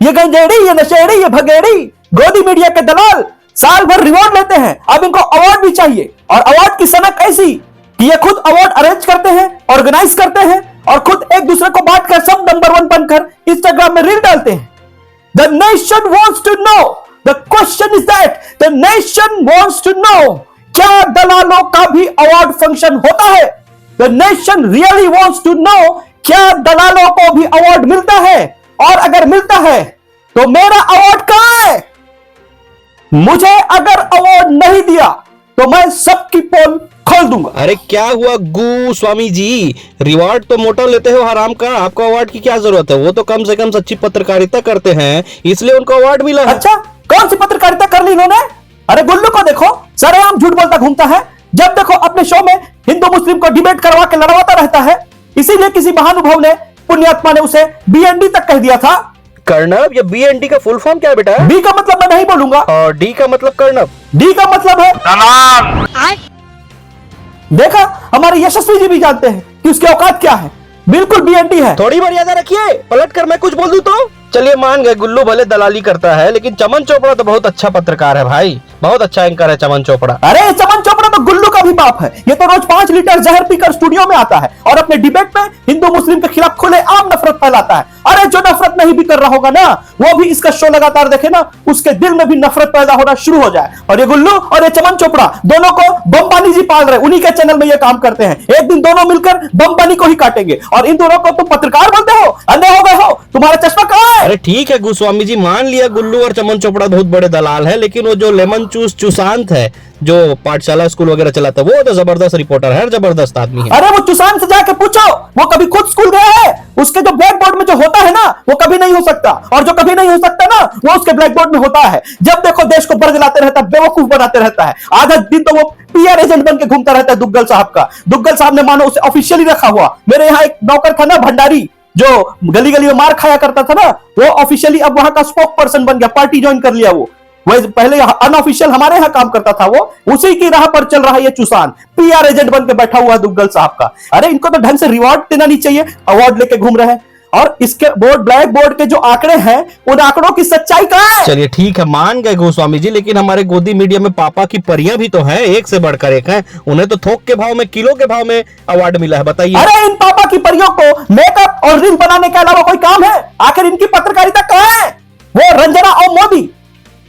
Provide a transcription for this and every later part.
ये गंजेड़ी, ये नशेड़ी, ये भगेड़ी, गोदी मीडिया के दलाल साल भर रिवॉर्ड लेते हैं, अब इनको अवार्ड भी चाहिए। और अवार्ड की सनक ऐसी कि ये खुद अवार्ड अरेंज करते हैं, ऑर्गेनाइज करते हैं और खुद एक दूसरे को बांटकर सब नंबर 1 बनकर इंस्टाग्राम में रील डालते हैं। The nation wants to know, the question is that the nation wants to know, क्या दलालों का भी अवार्ड फंक्शन होता है? The nation really wants to know, क्या दलालों को भी अवार्ड मिलता है? और अगर मिलता है तो मेरा अवार्ड कहां है? मुझे अगर अवार्ड नहीं दिया तो मैं सबकी पोल खोल दूंगा। अरे क्या हुआ गु स्वामी जी, रिवॉर्ड तो मोटा लेते हो हराम का, आपको अवार्ड की क्या जरूरत है? वो तो कम से कम सच्ची पत्रकारिता करते हैं, इसलिए उनको अवार्ड मिला है। अच्छा, कौन सी पत्रकारिता कर ली इन्होंने? अरे गुल्लू को देखो, सरेआम झूठ बोलता घूमता है, जब देखो अपने शो में हिंदू मुस्लिम को डिबेट करवा के लड़वाता रहता है। इसीलिए किसी महानुभाव ने, पुण्यात्मा ने उसे बीएनडी तक कह दिया था। कर्णव, ये बीएनडी का फुल फॉर्म क्या है बेटा? बी का मतलब मैं नहीं बोलूंगा। और डी का मतलब कर्णव? डी का मतलब है दलाल। देखा, हमारे यशस्वी जी भी जानते हैं कि उसकी औकात क्या है, बिल्कुल बीएनडी है। थोड़ी मर्यादा रखिए, पलट कर मैं कुछ बोल दूं तो? चलिए मान गए गुल्लू भले दलाली करता है, लेकिन चमन चोपड़ा तो बहुत अच्छा पत्रकार है भाई, बहुत अच्छा एंकर है चमन चोपड़ा। अरे चमन चोपड़ा तो गुल्लू का भी बाप है, ये तो रोज 5 लीटर जहर पीकर स्टूडियो में आता है और अपने डिबेट में हिंदू मुस्लिम के खिलाफ खुलेआम नफरत फैलाता है। अरे जो नफरत नहीं भी कर रहा होगा ना, वो भी इसका शो लगातार देखे ना, उसके दिल में भी नफरत पैदा होना शुरू हो जाए। और ये गुल्लू और ये चमन चोपड़ा दोनों को बमबानी जी पाल रहे, उन्हीं के चैनल में ये काम करते हैं। एक दिन दोनों मिलकर बमबानी को ही काटेंगे। और इन दोनों को तुम पत्रकार बोलते हो? अंधे हो गए हो? तुम्हारा चश्मा कहां है? अरे ठीक है गोस्वामी जी, मान लिया गुल्लू और चमन चोपड़ा बहुत बड़े दलाल है, लेकिन वो जो लेमन चूस चुशांत है, जो पाठशाला स्कूल वगैरह चलाता है, वो तो जबरदस्त रिपोर्टर है, जबरदस्त आदमी है। अरे वो चुशांत से जाके पूछो, वो कभी खुद स्कूल गया है? उसके जो ब्लैक बोर्ड में जो होता है ना, वो कभी नहीं हो सकता, और जो कभी नहीं हो सकता ना, वो उसके ब्लैक बोर्ड में होता है। जब देखो देश को बरगलाते रहता है, बेवकूफ बनाते रहता है। आधा दिन तो वो पीआर एजेंट बन के घूमता रहता है दुग्गल साहब का। दुग्गल साहब ने मानो उसे ऑफिशियली रखा हुआ। मेरे यहाँ एक नौकर था ना, भंडारी, जो गली गली में मार खाया करता था ना, वो ऑफिशियली अब वहां का स्पोक पर्सन बन गया, पार्टी ज्वाइन कर लिया। वो पहले अनऑफिशियल हमारे यहाँ काम करता था, वो उसी की राह पर चल रहा है ये चुसान, पीआर एजेंट बन के बैठा हुआ है दुग्गल साहब का। अरे इनको तो ढंग से रिवॉर्ड देना नहीं चाहिए, अवार्ड लेके घूम रहे हैं। और इसके ब्लैक बोर्ड के जो आंकड़े हैं, उन आंकड़ों की सच्चाई कहां है? चलिए ठीक है, मान गए गोस्वामी जी, लेकिन हमारे गोदी मीडिया में पापा की परियां भी तो हैं, एक से बढ़कर एक हैं। उन्हें तो थोक के भाव में, किलो के भाव में अवार्ड मिला है, बताइए। अरे इन पापा की परियों को मेकअप और रील बनाने के अलावा कोई काम है? आखिर इनकी पत्रकारिता कहां है? वो रंजना और मोदी,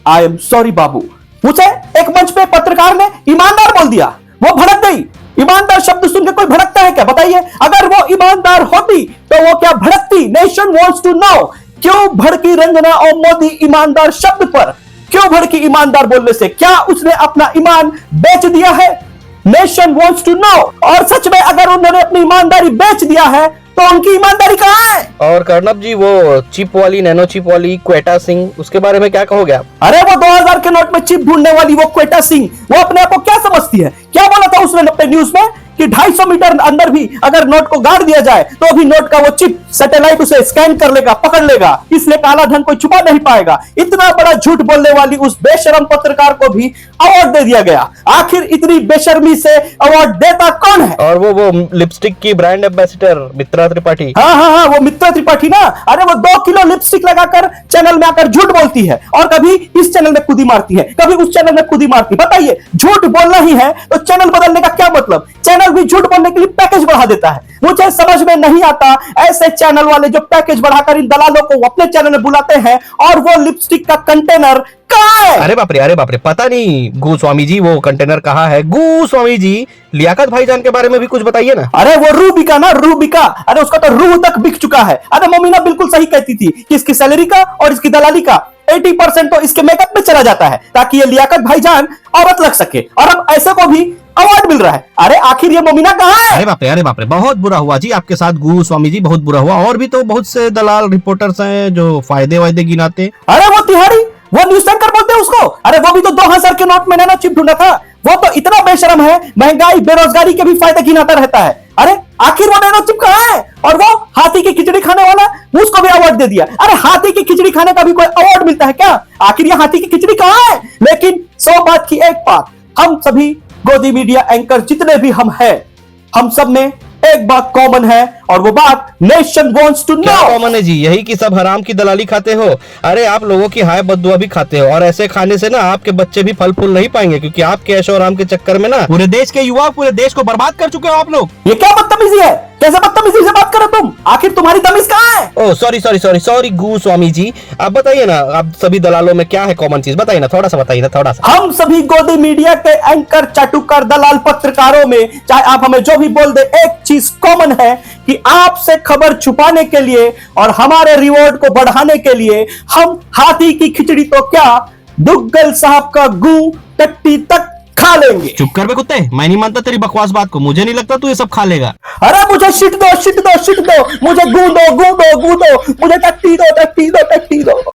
आई एम सॉरी बाबू, मुझे एक मंच पे पत्रकार ने ईमानदार बोल दिया, वो भड़क गई। ईमानदार शब्द सुन के कोई भड़कता है क्या? बताइए, अगर वो ईमानदार होती तो वो क्या भड़कती? नेशन वांट्स टू नो, क्यों भड़की रंजना और मोदी ईमानदार शब्द पर? क्यों भड़की ईमानदार बोलने से? क्या उसने अपना ईमान बेच दिया है? Nation wants to know. और सच में अगर उन्होंने अपनी ईमानदारी बेच दिया है तो उनकी ईमानदारी कहां है? और कर्णव जी, वो चिप वाली, नैनो चिप वाली क्वेटा सिंह, उसके बारे में क्या कहोगे आप? अरे वो 2000 के नोट में चिप ढूंढने वाली वो क्वेटा सिंह, वो अपने आप को क्या समझती है? क्या बोला था उसने अपने न्यूज में कि 250 मीटर अंदर भी अगर नोट को गाड़ दिया जाए तो भी नोट का वो चिप सैटेलाइट उसे स्कैन कर लेगा, पकड़ लेगा, इसलिए काला धन कोई छुपा नहीं पाएगा। इतना बड़ा झूठ बोलने वाली उस बेशरम पत्रकार को भी अवार्ड दे दिया गया। आखिर इतनी बेशर्मी से अवार्ड देता कौन है? और वो लिपस्टिक की ब्रांड एम्बेसडर मित्रा त्रिपाठी। हाँ, वो मित्रा त्रिपाठी ना, अरे वो 2 किलो लिपस्टिक लगाकर चैनल में आकर झूठ बोलती है, और कभी इस चैनल में खुदी मारती है, कभी उस चैनल में खुदी मारती। बताइए, झूठ बोलना ही है तो चैनल बदलने का क्या मतलब? चैनल भी झूठ बोलने के लिए पैकेज बढ़ा देता है। मुझे समझ में नहीं आता ऐसे चैनल वाले जो पैकेज बढ़ाकर इन दलालों को अपने चैनल में बुलाते हैं, और वो लिपस्टिक का कंटेनर कहां है? अरे बाप रे, पता नहीं गोस्वामी जी वो कंटेनर कहाँ है। गोस्वामी जी, लियाकत भाईजान के बारे में भी कुछ बताइए ना। अरे वो रूबिका ना, रूबिका, अरे उसका तो रूह तक बिक चुका है। अरे मोमिना बिल्कुल सही कहती थी कि इसकी सैलरी का और इसकी दलाली का 80% तो इसके मेकअप में चला जाता है, ताकि ये लियाकत भाईजान औरत लग सके। और अब ऐसे को भी अवार्ड मिल रहा है। अरे आखिर ये मोमिना कहां है? अरे बाप रे, बहुत बुरा हुआ जी आपके साथ गोस्वामी जी, बहुत बुरा हुआ। और भी तो बहुत से दलाल रिपोर्टर्स हैं जो फायदे वायदे गिनाते। अरे वो तिहारी, वो न्यूज एंकर बोलते हैं उसको, अरे वो भी तो 2000 के नोट में नैनो चिप ढूंढा था। वो तो इतना बेशरम है, महंगाई बेरोजगारी के भी फायदे गिनाता रहता है। अरे आखिर वो नैनो चिप कहां है? और वो हाथी की खिचड़ी खाने वाला, उसको भी अवार्ड दे दिया। अरे हाथी की खिचड़ी खाने का भी कोई अवार्ड मिलता है क्या? आखिर ये हाथी की खिचड़ी कहां है? लेकिन 100 बात की एक बात, हम सभी गोदी मीडिया एंकर जितने भी हम हैं, हम सब में एक बात कॉमन है और वो बात नेशन वांट्स टू क्या नो। कॉमन है जी? यही कि सब हराम की दलाली खाते हो? अरे आप लोगों की हाय बद्दुआ भी खाते हो, और ऐसे खाने से ना आपके बच्चे भी फल फूल नहीं पाएंगे, क्योंकि आपके ऐशो आराम के चक्कर में ना पूरे देश के युवा पूरे देश को बर्बाद कर चुके हो आप लोग। ये क्या बदतमीजी है? कैसे बदतमीजी से बात करो तुम? आखिर तुम्हारी तमीज कहाँ है? Oh sorry sorry sorry sorry गु स्वामी जी, आप बताइए ना, आप सभी दलालों में क्या है कॉमन चीज? बताइए ना, थोड़ा सा बताइए ना, थोड़ा सा। हम सभी गोदी मीडिया के एंकर, चाटुकार, दलाल, पत्रकारों में चाहे आप हमें जो भी बोल दे, एक चीज कॉमन है कि आपसे खबर छुपाने के लिए और हमारे रिवॉर्ड को बढ़ाने के लिए हम हाथी की खिचड़ी तो क्या, दुग्गल साहब का गू टट्टी तक खा लेंगे। चुप कर बे कुत्ते, मैं नहीं मानता तेरी बकवास बात को, मुझे नहीं लगता तू ये सब खा लेगा। अरे मुझे शिट दो, शिट दो, शिट दो, मुझे गूंदो, गूंदो, गूंदो, मुझे टट्टी दो, टट्टी दो, टट्टी दो।